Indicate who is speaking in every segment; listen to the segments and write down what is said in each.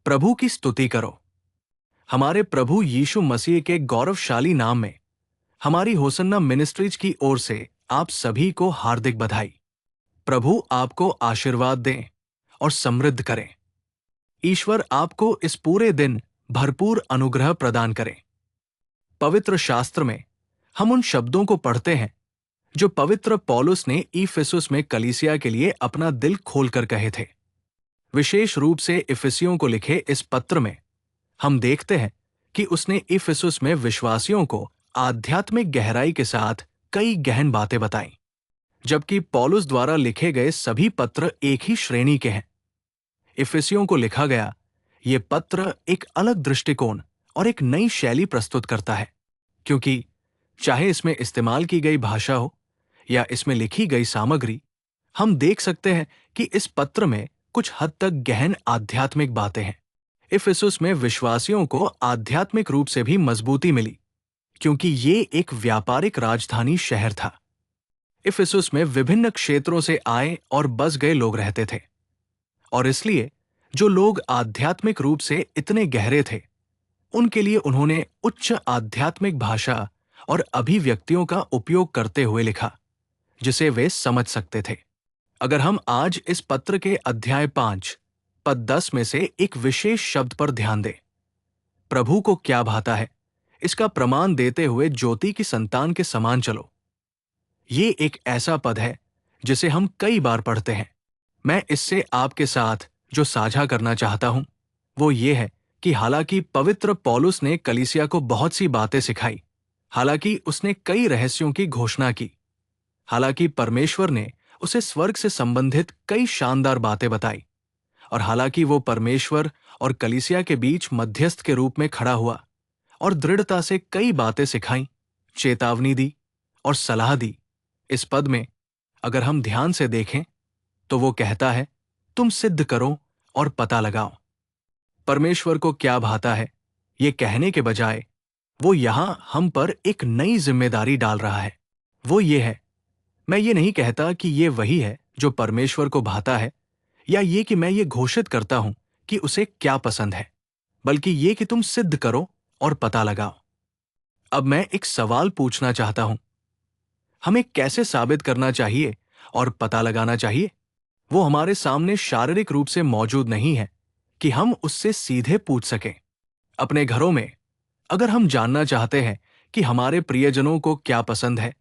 Speaker 1: प्रभु की स्तुति करो। हमारे प्रभु यीशु मसीह के गौरवशाली नाम में हमारी होसन्ना मिनिस्ट्रीज की ओर से आप सभी को हार्दिक बधाई। प्रभु आपको आशीर्वाद दें और समृद्ध करें। ईश्वर आपको इस पूरे दिन भरपूर अनुग्रह प्रदान करें। पवित्र शास्त्र में हम उन शब्दों को पढ़ते हैं जो पवित्र पौलुस ने इफिसुस में कलीसिया के लिए अपना दिल खोलकर कहे थे। विशेष रूप से इफिसियों को लिखे इस पत्र में हम देखते हैं कि उसने इफिसुस में विश्वासियों को आध्यात्मिक गहराई के साथ कई गहन बातें बताईं, जबकि पौलुस द्वारा लिखे गए सभी पत्र एक ही श्रेणी के हैं। इफिसियों को लिखा गया ये पत्र एक अलग दृष्टिकोण और एक नई शैली प्रस्तुत करता है, क्योंकि चाहे इसमें इस्तेमाल की गई भाषा हो या इसमें लिखी गई सामग्री, हम देख सकते हैं कि इस पत्र में कुछ हद तक गहन आध्यात्मिक बातें हैं। इफिसुस में विश्वासियों को आध्यात्मिक रूप से भी मजबूती मिली, क्योंकि ये एक व्यापारिक राजधानी शहर था। इफिसुस में विभिन्न क्षेत्रों से आए और बस गए लोग रहते थे, और इसलिए जो लोग आध्यात्मिक रूप से इतने गहरे थे, उनके लिए उन्होंने उच्च आध्यात्मिक भाषा और अभिव्यक्तियों का उपयोग करते हुए लिखा, जिसे वे समझ सकते थे। अगर हम आज इस पत्र के अध्याय 5 पद 10 में से एक विशेष शब्द पर ध्यान दें, प्रभु को क्या भाता है, इसका प्रमाण देते हुए ज्योति की संतान के समान चलो। ये एक ऐसा पद है जिसे हम कई बार पढ़ते हैं। मैं इससे आपके साथ जो साझा करना चाहता हूं वो ये है कि हालांकि पवित्र पौलुस ने कलीसिया को बहुत सी बातें सिखाई, हालांकि उसने कई रहस्यों की घोषणा की, हालांकि परमेश्वर ने उसे स्वर्ग से संबंधित कई शानदार बातें बताई, और हालांकि वो परमेश्वर और कलीसिया के बीच मध्यस्थ के रूप में खड़ा हुआ और दृढ़ता से कई बातें सिखाई, चेतावनी दी और सलाह दी, इस पद में अगर हम ध्यान से देखें तो वो कहता है, तुम सिद्ध करो और पता लगाओ। परमेश्वर को क्या भाता है, ये कहने के बजाय वो यहां हम पर एक नई जिम्मेदारी डाल रहा है। वो ये है, मैं ये नहीं कहता कि ये वही है जो परमेश्वर को भाता है, या ये कि मैं ये घोषित करता हूं कि उसे क्या पसंद है, बल्कि ये कि तुम सिद्ध करो और पता लगाओ। अब मैं एक सवाल पूछना चाहता हूं, हमें कैसे साबित करना चाहिए और पता लगाना चाहिए? वो हमारे सामने शारीरिक रूप से मौजूद नहीं है कि हम उससे सीधे पूछ सकें। अपने घरों में अगर हम जानना चाहते हैं कि हमारे प्रियजनों को क्या पसंद है,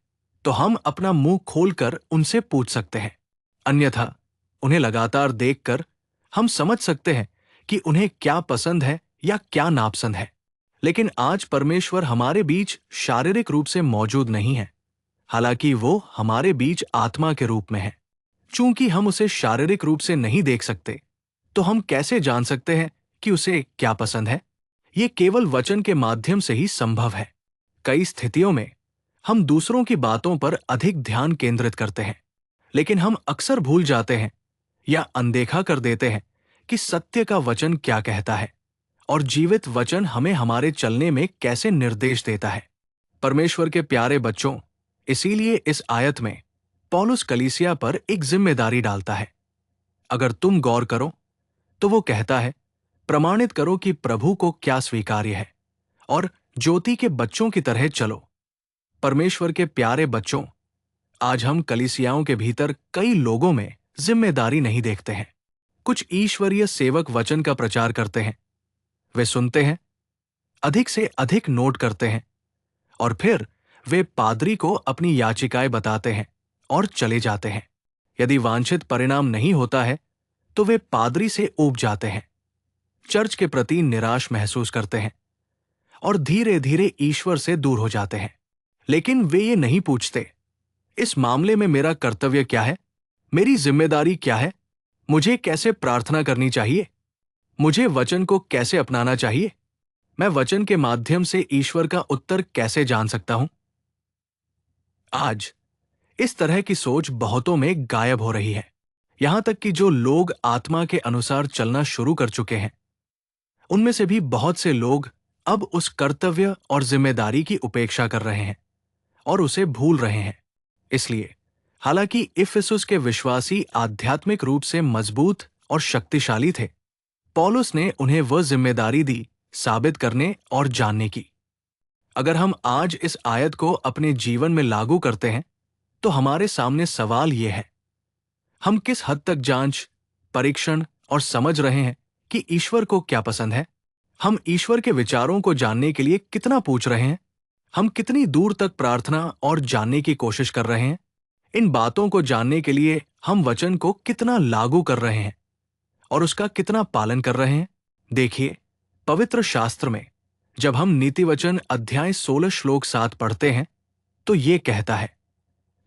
Speaker 1: तो हम अपना मुंह खोलकर उनसे पूछ सकते हैं। अन्यथा उन्हें लगातार देखकर हम समझ सकते हैं कि उन्हें क्या पसंद है या क्या नापसंद है। लेकिन आज परमेश्वर हमारे बीच शारीरिक रूप से मौजूद नहीं है, हालांकि वो हमारे बीच आत्मा के रूप में है। चूंकि हम उसे शारीरिक रूप से नहीं देख सकते, तो हम कैसे जान सकते हैं कि उसे क्या पसंद है? ये केवल वचन के माध्यम से ही संभव है। कई स्थितियों में हम दूसरों की बातों पर अधिक ध्यान केंद्रित करते हैं, लेकिन हम अक्सर भूल जाते हैं या अनदेखा कर देते हैं कि सत्य का वचन क्या कहता है और जीवित वचन हमें हमारे चलने में कैसे निर्देश देता है। परमेश्वर के प्यारे बच्चों, इसीलिए इस आयत में पौलुस कलीसिया पर एक जिम्मेदारी डालता है। अगर तुम गौर करो तो वो कहता है, प्रमाणित करो कि प्रभु को क्या स्वीकार्य है और ज्योति के बच्चों की तरह चलो। परमेश्वर के प्यारे बच्चों, आज हम कलीसियाओं के भीतर कई लोगों में जिम्मेदारी नहीं देखते हैं। कुछ ईश्वरीय सेवक वचन का प्रचार करते हैं, वे सुनते हैं, अधिक से अधिक नोट करते हैं, और फिर वे पादरी को अपनी याचिकाएं बताते हैं और चले जाते हैं। यदि वांछित परिणाम नहीं होता है तो वे पादरी से ऊब जाते हैं, चर्च के प्रति निराश महसूस करते हैं और धीरे धीरे ईश्वर से दूर हो जाते हैं। लेकिन वे ये नहीं पूछते, इस मामले में मेरा कर्तव्य क्या है, मेरी जिम्मेदारी क्या है, मुझे कैसे प्रार्थना करनी चाहिए, मुझे वचन को कैसे अपनाना चाहिए, मैं वचन के माध्यम से ईश्वर का उत्तर कैसे जान सकता हूं। आज इस तरह की सोच बहुतों में गायब हो रही है। यहां तक कि जो लोग आत्मा के अनुसार चलना शुरू कर चुके हैं, उनमें से भी बहुत से लोग अब उस कर्तव्य और जिम्मेदारी की उपेक्षा कर रहे हैं और उसे भूल रहे हैं। इसलिए हालांकि इफिसुस के विश्वासी आध्यात्मिक रूप से मजबूत और शक्तिशाली थे, पौलुस ने उन्हें वह जिम्मेदारी दी साबित करने और जानने की। अगर हम आज इस आयत को अपने जीवन में लागू करते हैं तो हमारे सामने सवाल यह है, हम किस हद तक जांच, परीक्षण और समझ रहे हैं कि ईश्वर को क्या पसंद है? हम ईश्वर के विचारों को जानने के लिए कितना पूछ रहे हैं? हम कितनी दूर तक प्रार्थना और जानने की कोशिश कर रहे हैं? इन बातों को जानने के लिए हम वचन को कितना लागू कर रहे हैं और उसका कितना पालन कर रहे हैं? देखिए, पवित्र शास्त्र में जब हम नीति वचन अध्याय 16 श्लोक 7 पढ़ते हैं तो ये कहता है,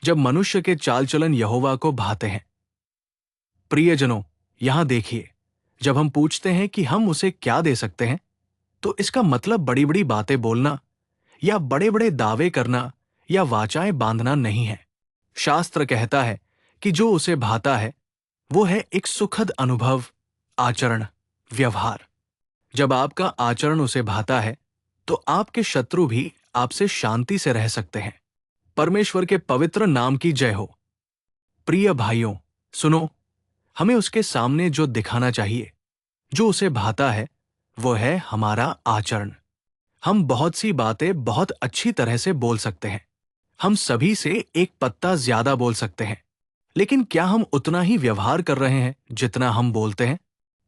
Speaker 1: जब मनुष्य के चाल चलन यहोवा को भाते हैं। प्रियजनों, यहां देखिए, जब हम पूछते हैं कि हम उसे क्या दे सकते हैं तो इसका मतलब बड़ी बड़ी बातें बोलना या बड़े बड़े दावे करना या वाचाएं बांधना नहीं है। शास्त्र कहता है कि जो उसे भाता है वो है एक सुखद अनुभव, आचरण, व्यवहार। जब आपका आचरण उसे भाता है तो आपके शत्रु भी आपसे शांति से रह सकते हैं। परमेश्वर के पवित्र नाम की जय हो। प्रिय भाइयों, सुनो, हमें उसके सामने जो दिखाना चाहिए, जो उसे भाता है, वो है हमारा आचरण। हम बहुत सी बातें बहुत अच्छी तरह से बोल सकते हैं। हम सभी से एक पत्ता ज्यादा बोल सकते हैं, लेकिन क्या हम उतना ही व्यवहार कर रहे हैं जितना हम बोलते हैं?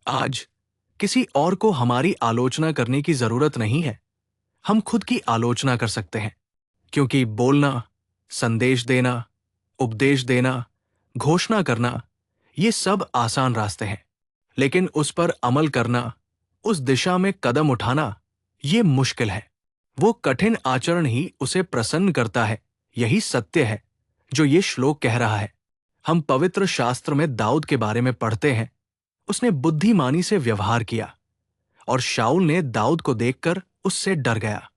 Speaker 1: आज किसी और को हमारी आलोचना करने की जरूरत नहीं है। हम खुद की आलोचना कर सकते हैं, क्योंकि बोलना, संदेश देना, उपदेश देना, घोषणा करना, ये सब आसान रास्ते हैं, लेकिन उस पर अमल करना, उस दिशा में कदम उठाना, ये मुश्किल है। वो कठिन आचरण ही उसे प्रसन्न करता है। यही सत्य है जो ये श्लोक कह रहा है। हम पवित्र शास्त्र में दाऊद के बारे में पढ़ते हैं। उसने बुद्धिमानी से व्यवहार किया और शाऊल ने दाऊद को देखकर उससे डर गया।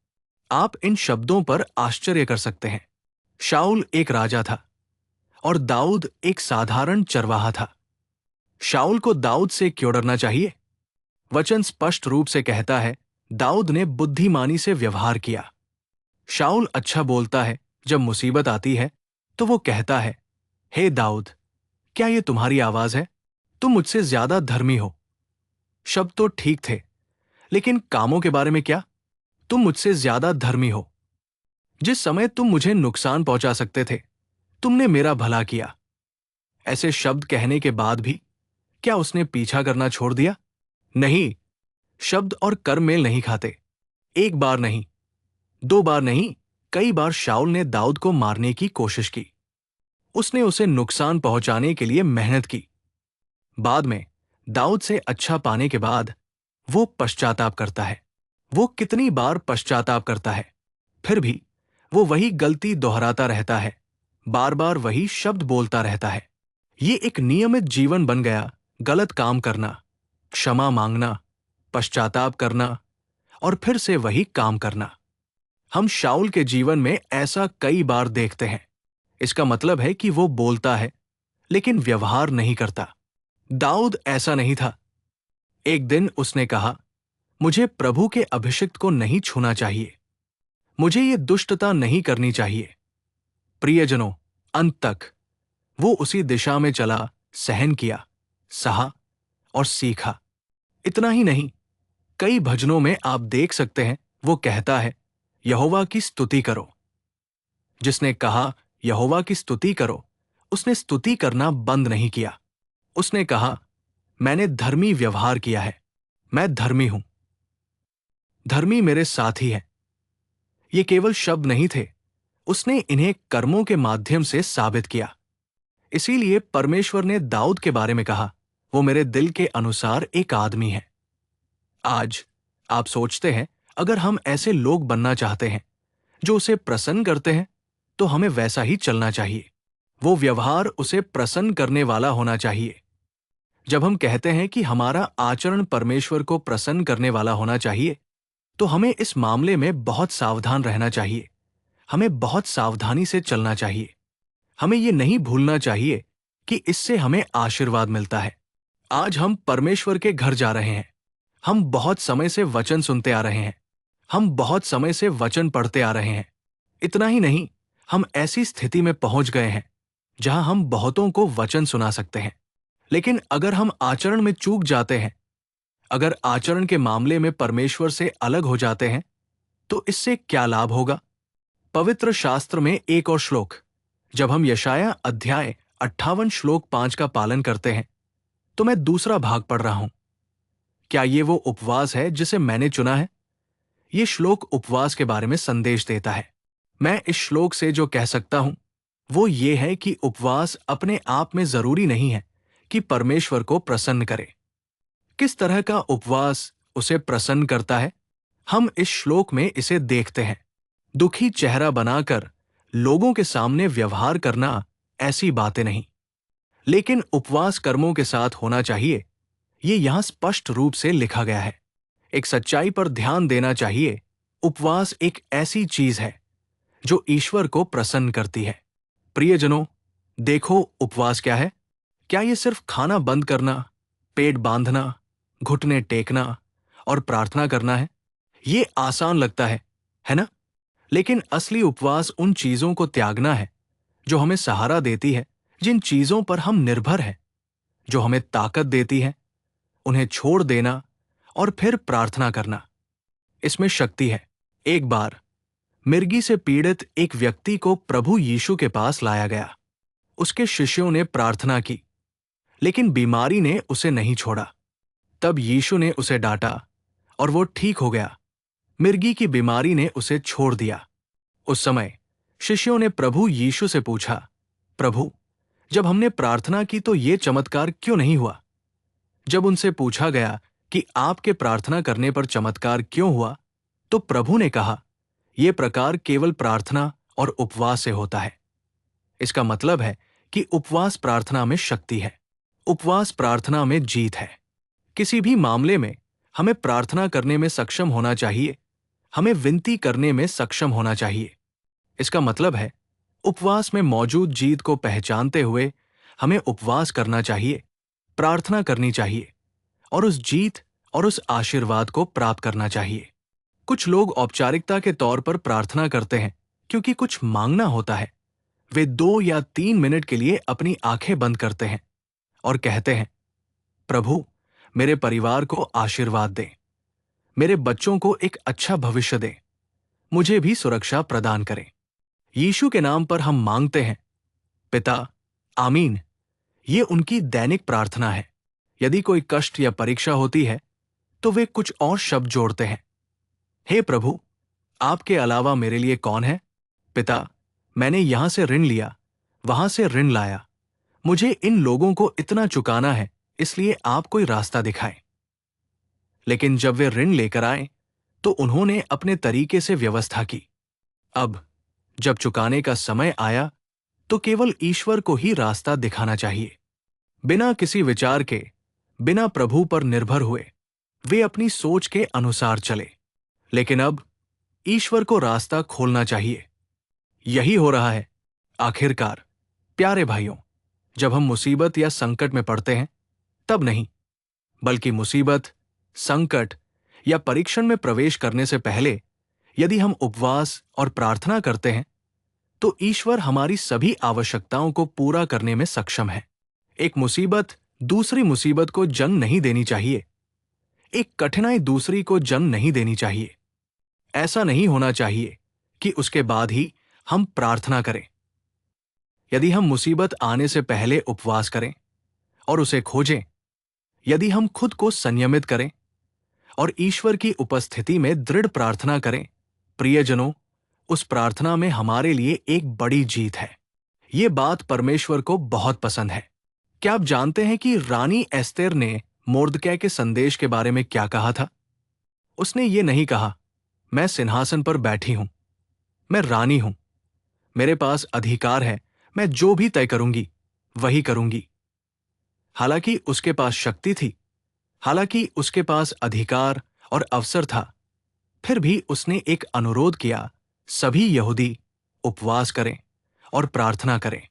Speaker 1: आप इन शब्दों पर आश्चर्य कर सकते हैं। शाऊल एक राजा था और दाऊद एक साधारण चरवाहा था। शाऊल को दाऊद से क्यों डरना चाहिए? वचन स्पष्ट रूप से कहता है, दाऊद ने बुद्धिमानी से व्यवहार किया। शाऊल अच्छा बोलता है। जब मुसीबत आती है तो वो कहता है, हे दाऊद, क्या ये तुम्हारी आवाज है? तुम मुझसे ज्यादा धर्मी हो। शब्द तो ठीक थे, लेकिन कामों के बारे में क्या? तुम मुझसे ज्यादा धर्मी हो। जिस समय तुम मुझे नुकसान पहुंचा सकते थे, तुमने मेरा भला किया। ऐसे शब्द कहने के बाद भी क्या उसने पीछा करना छोड़ दिया? नहीं। शब्द और कर्म मेल नहीं खाते। एक बार नहीं, दो बार नहीं, कई बार शाऊल ने दाऊद को मारने की कोशिश की। उसने उसे नुकसान पहुंचाने के लिए मेहनत की। बाद में दाऊद से अच्छा पाने के बाद वो पश्चाताप करता है। वो कितनी बार पश्चाताप करता है, फिर भी वो वही गलती दोहराता रहता है, बार बार वही शब्द बोलता रहता है। ये एक नियमित जीवन बन गया। गलत काम करना, क्षमा मांगना, पश्चाताप करना और फिर से वही काम करना। हम शाऊल के जीवन में ऐसा कई बार देखते हैं। इसका मतलब है कि वो बोलता है लेकिन व्यवहार नहीं करता। दाऊद ऐसा नहीं था। एक दिन उसने कहा, मुझे प्रभु के अभिषिक्त को नहीं छूना चाहिए, मुझे ये दुष्टता नहीं करनी चाहिए। प्रियजनों, अंत तक वो उसी दिशा में चला, सहन किया, सहा और सीखा। इतना ही नहीं, कई भजनों में आप देख सकते हैं वो कहता है, यहोवा की स्तुति करो। जिसने कहा यहोवा की स्तुति करो, उसने स्तुति करना बंद नहीं किया। उसने कहा, मैंने धर्मी व्यवहार किया है, मैं धर्मी हूं, धर्मी मेरे साथी हैं। ये केवल शब्द नहीं थे, उसने इन्हें कर्मों के माध्यम से साबित किया। इसीलिए परमेश्वर ने दाऊद के बारे में कहा, वो मेरे दिल के अनुसार एक आदमी है। आज आप सोचते हैं, अगर हम ऐसे लोग बनना चाहते हैं जो उसे प्रसन्न करते हैं, तो हमें वैसा ही चलना चाहिए। वो व्यवहार उसे प्रसन्न करने वाला होना चाहिए। जब हम कहते हैं कि हमारा आचरण परमेश्वर को प्रसन्न करने वाला होना चाहिए, तो हमें इस मामले में बहुत सावधान रहना चाहिए। हमें बहुत सावधानी से चलना चाहिए। हमें ये नहीं भूलना चाहिए कि इससे हमें आशीर्वाद मिलता है। आज हम परमेश्वर के घर जा रहे हैं। हम बहुत समय से वचन सुनते आ रहे हैं। हम बहुत समय से वचन पढ़ते आ रहे हैं। इतना ही नहीं, हम ऐसी स्थिति में पहुंच गए हैं जहां हम बहुतों को वचन सुना सकते हैं। लेकिन अगर हम आचरण में चूक जाते हैं, अगर आचरण के मामले में परमेश्वर से अलग हो जाते हैं तो इससे क्या लाभ होगा? पवित्र शास्त्र में एक और श्लोक, जब हम यशाया अध्याय 58 श्लोक 5 का पालन करते हैं तो मैं दूसरा भाग पढ़ रहा हूं। क्या ये वो उपवास है जिसे मैंने चुना है? ये श्लोक उपवास के बारे में संदेश देता है। मैं इस श्लोक से जो कह सकता हूं वो ये है कि उपवास अपने आप में जरूरी नहीं है कि परमेश्वर को प्रसन्न करे। किस तरह का उपवास उसे प्रसन्न करता है, हम इस श्लोक में इसे देखते हैं। दुखी चेहरा बनाकर लोगों के सामने व्यवहार करना, ऐसी बातें नहीं। लेकिन उपवास कर्मों के साथ होना चाहिए, ये यहां स्पष्ट रूप से लिखा गया है। एक सच्चाई पर ध्यान देना चाहिए। उपवास एक ऐसी चीज है जो ईश्वर को प्रसन्न करती है। प्रियजनों, देखो उपवास क्या है। क्या ये सिर्फ खाना बंद करना, पेट बांधना, घुटने टेकना और प्रार्थना करना है? ये आसान लगता है ना? लेकिन असली उपवास उन चीजों को त्यागना है जो हमें सहारा देती है, जिन चीजों पर हम निर्भर हैं, जो हमें ताकत देती है, उन्हें छोड़ देना और फिर प्रार्थना करना। इसमें शक्ति है। एक बार मिर्गी से पीड़ित एक व्यक्ति को प्रभु यीशु के पास लाया गया। उसके शिष्यों ने प्रार्थना की, लेकिन बीमारी ने उसे नहीं छोड़ा। तब यीशु ने उसे डांटा और वो ठीक हो गया। मिर्गी की बीमारी ने उसे छोड़ दिया। उस समय शिष्यों ने प्रभु यीशु से पूछा, प्रभु, जब हमने प्रार्थना की तो ये चमत्कार क्यों नहीं हुआ? जब उनसे पूछा गया कि आपके प्रार्थना करने पर चमत्कार क्यों हुआ, तो प्रभु ने कहा, यह प्रकार केवल प्रार्थना और उपवास से होता है। इसका मतलब है कि उपवास प्रार्थना में शक्ति है। उपवास प्रार्थना में जीत है। किसी भी मामले में हमें प्रार्थना करने में सक्षम होना चाहिए। हमें विनती करने में सक्षम होना चाहिए। इसका मतलब है उपवास में मौजूद जीत को पहचानते हुए हमें उपवास करना चाहिए, प्रार्थना करनी चाहिए और उस जीत और उस आशीर्वाद को प्राप्त करना चाहिए। कुछ लोग औपचारिकता के तौर पर प्रार्थना करते हैं क्योंकि कुछ मांगना होता है। वे 2 या 3 मिनट के लिए अपनी आंखें बंद करते हैं और कहते हैं, प्रभु, मेरे परिवार को आशीर्वाद दे, मेरे बच्चों को एक अच्छा भविष्य दे, मुझे भी सुरक्षा प्रदान करें। यीशु के नाम पर हम मांगते हैं, पिता, आमीन। ये उनकी दैनिक प्रार्थना है। यदि कोई कष्ट या परीक्षा होती है तो वे कुछ और शब्द जोड़ते हैं, हे प्रभु, आपके अलावा मेरे लिए कौन है? पिता, मैंने यहां से ऋण लिया, वहां से ऋण लाया, मुझे इन लोगों को इतना चुकाना है, इसलिए आप कोई रास्ता दिखाएं। लेकिन जब वे ऋण लेकर आए तो उन्होंने अपने तरीके से व्यवस्था की। अब जब चुकाने का समय आया तो केवल ईश्वर को ही रास्ता दिखाना चाहिए। बिना किसी विचार के, बिना प्रभु पर निर्भर हुए वे अपनी सोच के अनुसार चले। लेकिन अब ईश्वर को रास्ता खोलना चाहिए। यही हो रहा है आखिरकार। प्यारे भाइयों, जब हम मुसीबत या संकट में पड़ते हैं तब नहीं, बल्कि मुसीबत, संकट या परीक्षण में प्रवेश करने से पहले यदि हम उपवास और प्रार्थना करते हैं तो ईश्वर हमारी सभी आवश्यकताओं को पूरा करने में सक्षम है। एक मुसीबत दूसरी मुसीबत को जन्म नहीं देनी चाहिए। एक कठिनाई दूसरी को जन्म नहीं देनी चाहिए। ऐसा नहीं होना चाहिए कि उसके बाद ही हम प्रार्थना करें। यदि हम मुसीबत आने से पहले उपवास करें और उसे खोजें, यदि हम खुद को संयमित करें और ईश्वर की उपस्थिति में दृढ़ प्रार्थना करें, प्रियजनों, उस प्रार्थना में हमारे लिए एक बड़ी जीत है। ये बात परमेश्वर को बहुत पसंद है। क्या आप जानते हैं कि रानी एस्तेर ने मोर्दकै के संदेश के बारे में क्या कहा था? उसने ये नहीं कहा, मैं सिंहासन पर बैठी हूं, मैं रानी हूं, मेरे पास अधिकार है, मैं जो भी तय करूंगी वही करूंगी। हालांकि उसके पास शक्ति थी, हालांकि उसके पास अधिकार और अवसर था, फिर भी उसने एक अनुरोध किया, सभी यहूदी उपवास करें और प्रार्थना करें।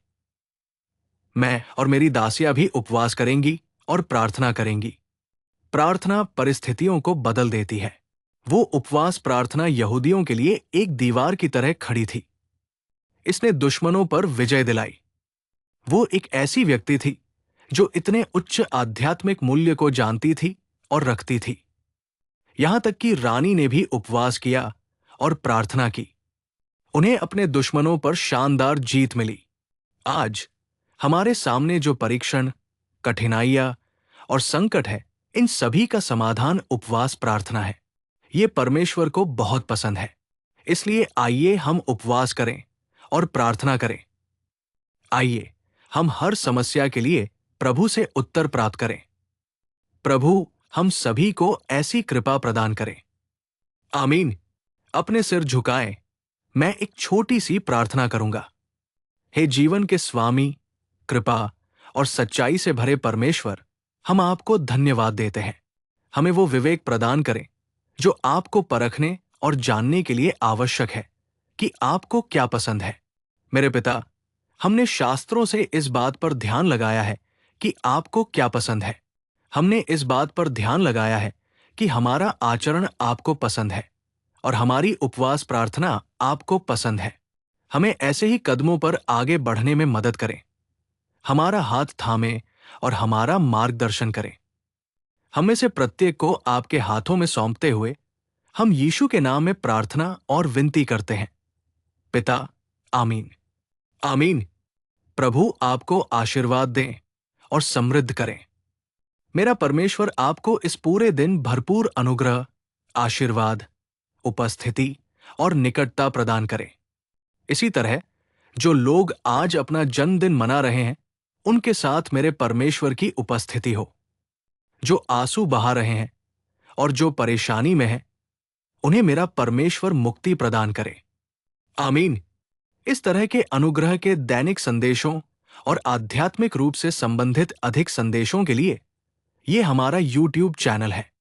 Speaker 1: मैं और मेरी दासियां भी उपवास करेंगी और प्रार्थना करेंगी। प्रार्थना परिस्थितियों को बदल देती है। वो उपवास प्रार्थना यहूदियों के लिए एक दीवार की तरह खड़ी थी। इसने दुश्मनों पर विजय दिलाई। वो एक ऐसी व्यक्ति थी जो इतने उच्च आध्यात्मिक मूल्य को जानती थी और रखती थी। यहां तक कि रानी ने भी उपवास किया और प्रार्थना की। उन्हें अपने दुश्मनों पर शानदार जीत मिली। आज हमारे सामने जो परीक्षण, कठिनाइयां और संकट है, इन सभी का समाधान उपवास प्रार्थना है। ये परमेश्वर को बहुत पसंद है। इसलिए आइए हम उपवास करें और प्रार्थना करें। आइए हम हर समस्या के लिए प्रभु से उत्तर प्राप्त करें। प्रभु हम सभी को ऐसी कृपा प्रदान करें। आमीन। अपने सिर झुकाएं। मैं एक छोटी सी प्रार्थना करूंगा। हे जीवन के स्वामी, कृपा और सच्चाई से भरे परमेश्वर, हम आपको धन्यवाद देते हैं। हमें वो विवेक प्रदान करें जो आपको परखने और जानने के लिए आवश्यक है कि आपको क्या पसंद है। मेरे पिता, हमने शास्त्रों से इस बात पर ध्यान लगाया है कि आपको क्या पसंद है। हमने इस बात पर ध्यान लगाया है कि हमारा आचरण आपको पसंद है और हमारी उपवास प्रार्थना आपको पसंद है। हमें ऐसे ही कदमों पर आगे बढ़ने में मदद करें। हमारा हाथ थामें और हमारा मार्गदर्शन करें। हम में से प्रत्येक को आपके हाथों में सौंपते हुए हम यीशु के नाम में प्रार्थना और विनती करते हैं। पिता, आमीन। आमीन। प्रभु आपको आशीर्वाद दें और समृद्ध करें। मेरा परमेश्वर आपको इस पूरे दिन भरपूर अनुग्रह, आशीर्वाद, उपस्थिति और निकटता प्रदान करे। इसी तरह जो लोग आज अपना जन्मदिन मना रहे हैं, उनके साथ मेरे परमेश्वर की उपस्थिति हो। जो आंसू बहा रहे हैं और जो परेशानी में हैं, उन्हें मेरा परमेश्वर मुक्ति प्रदान करे। आमीन। इस तरह के अनुग्रह के दैनिक संदेशों और आध्यात्मिक रूप से संबंधित अधिक संदेशों के लिए ये हमारा YouTube चैनल है।